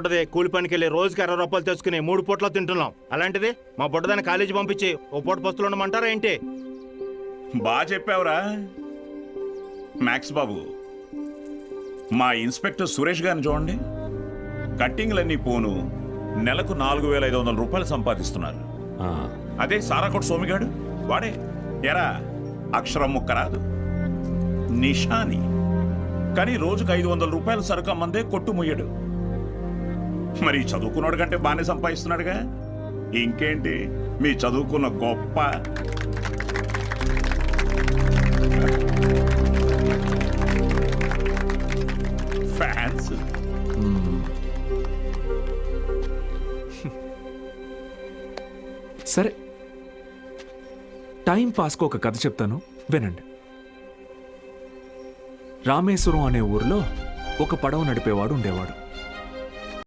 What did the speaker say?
ఉంటది. కూలి పనికి వెళ్ళి రోజుకి 60 రూపాయలు తెచ్చుకుని 3 పూట్ల తింటున్నాం. అలాంటిది మా బుడ్డదాన్ని కాలేజీ పంపించి ఓ పూట పస్తులు ఉండమంటారా ఏంటి? బాగా చెప్పావురా మ్యాక్స్ బాబు. మా ఇన్స్పెక్టర్ సురేష్ గారిని చూడండి, కట్టింగ్లన్నీ పోను నెలకు 4,500 రూపాయలు సంపాదిస్తున్నారు. అదే సారాకోట్ సోమిగాడు వాడే ఎరా అక్షరం ముక్క రాదు, నిషాని, కానీ రోజుకు 500 రూపాయలు సరుకు అమ్మందే కొట్టు ముయ్యడు. మరి చదువుకున్నాడు కంటే బాగానే సంపాదిస్తున్నాడుగా. ఇంకేంటి మీ చదువుకున్న గొప్ప. ఫ్యాన్స్. సరే, టైం పాస్కు ఒక కథ చెప్తాను, వినండి. రామేశ్వరం అనే ఊరిలో ఒక పడవ నడిపేవాడు ఉండేవాడు.